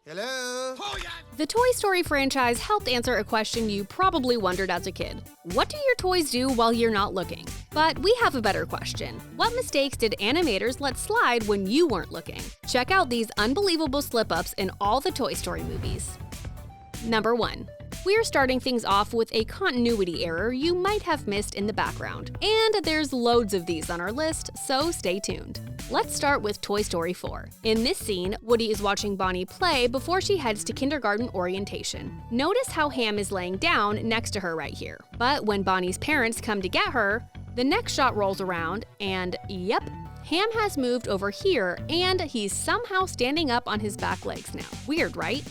Hello? Oh, yeah. The Toy Story franchise helped answer a question you probably wondered as a kid. What do your toys do while you're not looking? But we have a better question. What mistakes did animators let slide when you weren't looking? Check out these unbelievable slip-ups in all the Toy Story movies. Number 1. We're starting things off with a continuity error you might have missed in the background. And there's loads of these on our list, so stay tuned. Let's start with Toy Story 4. In this scene, Woody is watching Bonnie play before she heads to kindergarten orientation. Notice how Hamm is laying down next to her right here. But when Bonnie's parents come to get her, the next shot rolls around and yep, Hamm has moved over here and he's somehow standing up on his back legs now. Weird, right?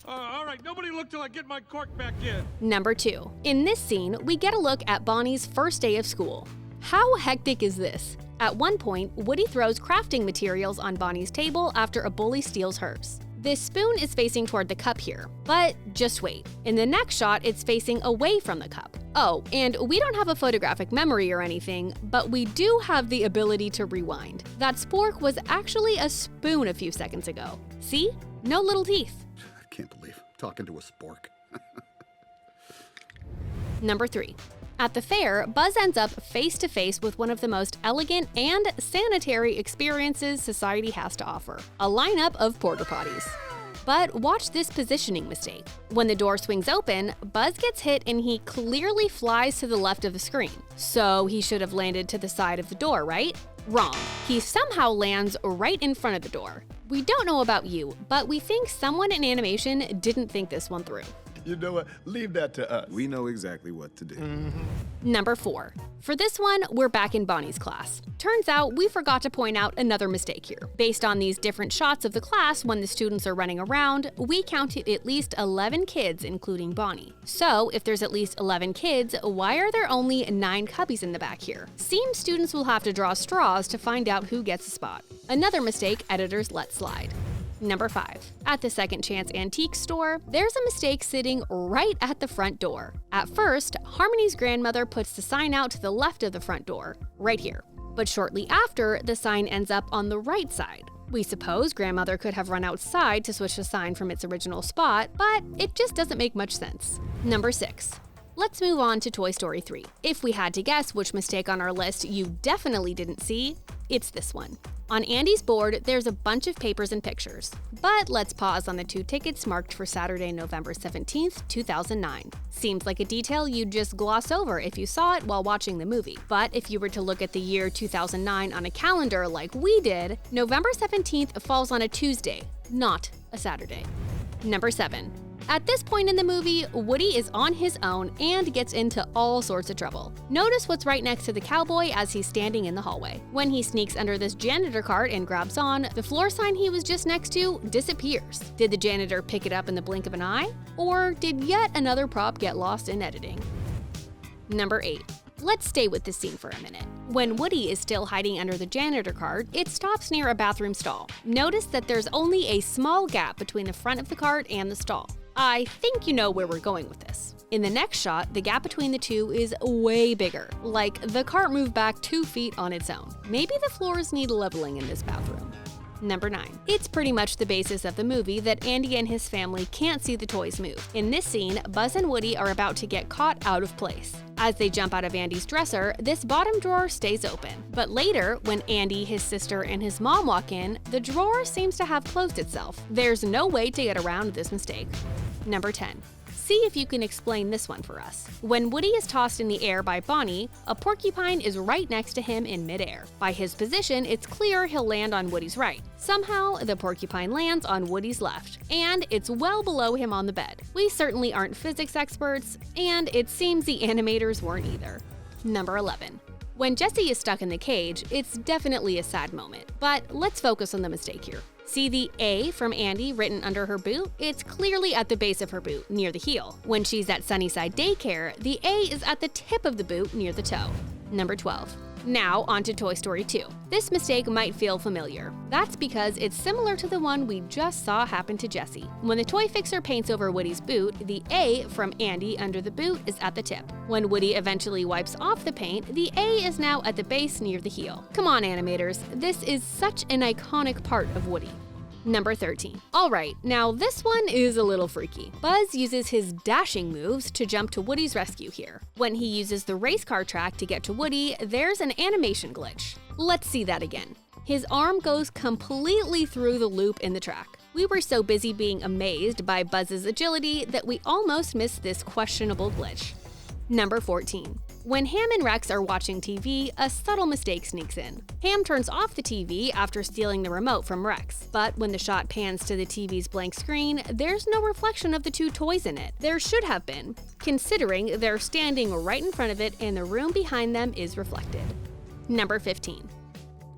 All right, nobody look till I get my cork back in. Number 2. In this scene, we get a look at Bonnie's first day of school. How hectic is this? At one point, Woody throws crafting materials on Bonnie's table after a bully steals hers. This spoon is facing toward the cup here, but just wait. In the next shot, it's facing away from the cup. Oh, and we don't have a photographic memory or anything, but we do have the ability to rewind. That Spork was actually a spoon a few seconds ago. See? No little teeth. I can't believe talking to a spork. Number 3. At the fair, Buzz ends up face-to-face with one of the most elegant and sanitary experiences society has to offer, a lineup of porta potties. But watch this positioning mistake. When the door swings open, Buzz gets hit and he clearly flies to the left of the screen. So he should have landed to the side of the door, right? Wrong. He somehow lands right in front of the door. We don't know about you, but we think someone in animation didn't think this one through. You know what? Leave that to us. We know exactly what to do. Number 4. For this one, we're back in Bonnie's class. Turns out we forgot to point out another mistake here. Based on these different shots of the class when the students are running around, we counted at least 11 kids, including Bonnie. So if there's at least 11 kids, why are there only 9 Cubbies in the back here? Seems students will have to draw straws to find out who gets a spot. Another mistake editors let slide. Number 5. At the Second Chance Antique store, there's a mistake sitting right at the front door. At first, Harmony's grandmother puts the sign out to the left of the front door, right here. But shortly after, the sign ends up on the right side. We suppose grandmother could have run outside to switch the sign from its original spot, but it just doesn't make much sense. Number 6. Let's move on to Toy Story 3. If we had to guess which mistake on our list you definitely didn't see, it's this one. On Andy's board, there's a bunch of papers and pictures. But let's pause on the 2 tickets marked for Saturday, November 17th, 2009. Seems like a detail you'd just gloss over if you saw it while watching the movie. But if you were to look at the year 2009 on a calendar like we did, November 17th falls on a Tuesday, not a Saturday. Number 7. At this point in the movie, Woody is on his own and gets into all sorts of trouble. Notice what's right next to the cowboy as he's standing in the hallway. When he sneaks under this janitor cart and grabs on, the floor sign he was just next to disappears. Did the janitor pick it up in the blink of an eye? Or did yet another prop get lost in editing? Number 8. Let's stay with this scene for a minute. When Woody is still hiding under the janitor cart, it stops near a bathroom stall. Notice that there's only a small gap between the front of the cart and the stall. I think you know where we're going with this. In the next shot, the gap between the two is way bigger, like the cart moved back 2 feet on its own. Maybe the floors need leveling in this bathroom. Number 9. It's pretty much the basis of the movie that Andy and his family can't see the toys move. In this scene, Buzz and Woody are about to get caught out of place. As they jump out of Andy's dresser, this bottom drawer stays open. But later, when Andy, his sister, and his mom walk in, the drawer seems to have closed itself. There's no way to get around this mistake. Number 10. See if you can explain this one for us. When Woody is tossed in the air by Bonnie, a porcupine is right next to him in midair. By his position, it's clear he'll land on Woody's right. Somehow, the porcupine lands on Woody's left, and it's well below him on the bed. We certainly aren't physics experts, and it seems the animators weren't either. Number 11. When Jessie is stuck in the cage, it's definitely a sad moment, but let's focus on the mistake here. See the A from Andy written under her boot? It's clearly at the base of her boot, near the heel. When she's at Sunnyside Daycare, the A is at the tip of the boot, near the toe. Number 12. Now, on to Toy Story 2. This mistake might feel familiar. That's because it's similar to the one we just saw happen to Jessie. When the toy fixer paints over Woody's boot, the A from Andy under the boot is at the tip. When Woody eventually wipes off the paint, the A is now at the base near the heel. Come on, animators, this is such an iconic part of Woody. Number 13. Alright, now this one is a little freaky. Buzz uses his dashing moves to jump to Woody's rescue here. When he uses the race car track to get to Woody, there's an animation glitch. Let's see that again. His arm goes completely through the loop in the track. We were so busy being amazed by Buzz's agility that we almost missed this questionable glitch. Number 14. When Hamm and Rex are watching TV, a subtle mistake sneaks in. Hamm turns off the TV after stealing the remote from Rex, but when the shot pans to the TV's blank screen, there's no reflection of the two toys in it. There should have been, considering they're standing right in front of it and the room behind them is reflected. Number 15.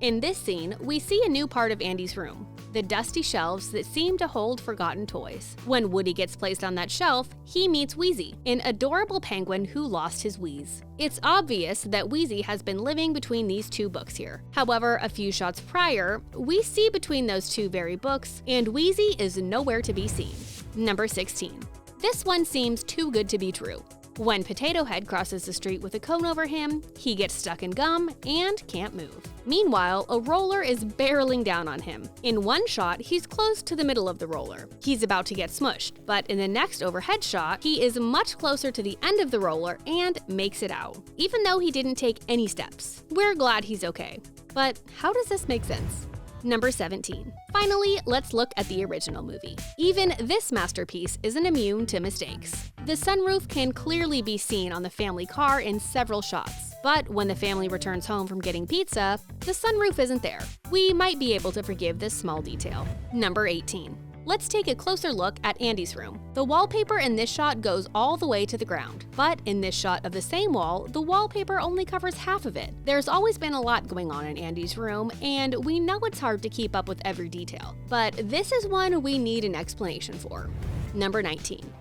In this scene, we see a new part of Andy's room, the dusty shelves that seem to hold forgotten toys. When Woody gets placed on that shelf, he meets Weezy, an adorable penguin who lost his wheeze. It's obvious that Weezy has been living between these two books here. However, a few shots prior, we see between those two very books, and Weezy is nowhere to be seen. Number 16. This one seems too good to be true. When Potato Head crosses the street with a cone over him, he gets stuck in gum and can't move. Meanwhile, a roller is barreling down on him. In one shot, he's close to the middle of the roller. He's about to get smushed, but in the next overhead shot, he is much closer to the end of the roller and makes it out, even though he didn't take any steps. We're glad he's okay. But how does this make sense? Number 17. Finally, let's look at the original movie. Even this masterpiece isn't immune to mistakes. The sunroof can clearly be seen on the family car in several shots, but when the family returns home from getting pizza, the sunroof isn't there. We might be able to forgive this small detail. Number 18. Let's take a closer look at Andy's room. The wallpaper in this shot goes all the way to the ground, but in this shot of the same wall, the wallpaper only covers half of it. There's always been a lot going on in Andy's room, and we know it's hard to keep up with every detail, but this is one we need an explanation for. Number 19.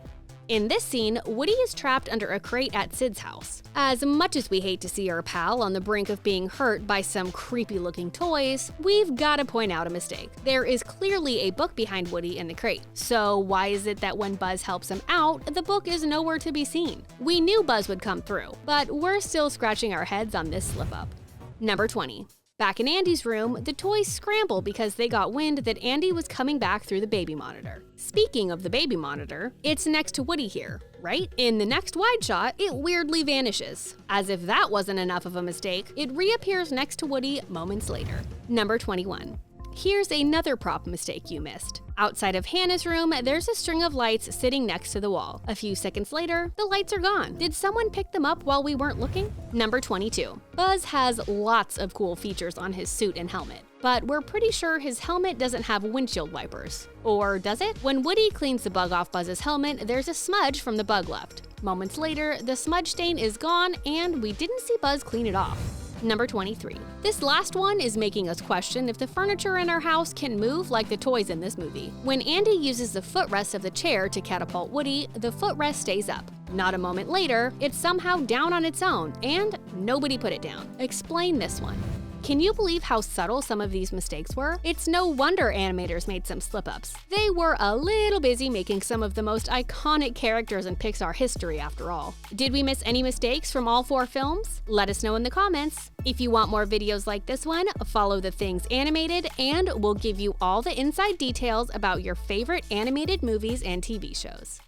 In this scene, Woody is trapped under a crate at Sid's house. As much as we hate to see our pal on the brink of being hurt by some creepy-looking toys, we've got to point out a mistake. There is clearly a book behind Woody in the crate. So why is it that when Buzz helps him out, the book is nowhere to be seen? We knew Buzz would come through, but we're still scratching our heads on this slip-up. Number 20. Back in Andy's room, the toys scramble because they got wind that Andy was coming back through the baby monitor. Speaking of the baby monitor, it's next to Woody here, right? In the next wide shot, it weirdly vanishes. As if that wasn't enough of a mistake, it reappears next to Woody moments later. Number 21. Here's another prop mistake you missed. Outside of Hannah's room, there's a string of lights sitting next to the wall. A few seconds later, the lights are gone. Did someone pick them up while we weren't looking? Number 22. Buzz has lots of cool features on his suit and helmet, but we're pretty sure his helmet doesn't have windshield wipers. Or does it? When Woody cleans the bug off Buzz's helmet, there's a smudge from the bug left. Moments later, the smudge stain is gone and we didn't see Buzz clean it off. Number 23. This last one is making us question if the furniture in our house can move like the toys in this movie. When Andy uses the footrest of the chair to catapult Woody, the footrest stays up. Not a moment later, it's somehow down on its own, and nobody put it down. Explain this one. Can you believe how subtle some of these mistakes were? It's no wonder animators made some slip-ups. They were a little busy making some of the most iconic characters in Pixar history after all. Did we miss any mistakes from all 4 films? Let us know in the comments. If you want more videos like this one, follow The Things Animated, and we'll give you all the inside details about your favorite animated movies and TV shows.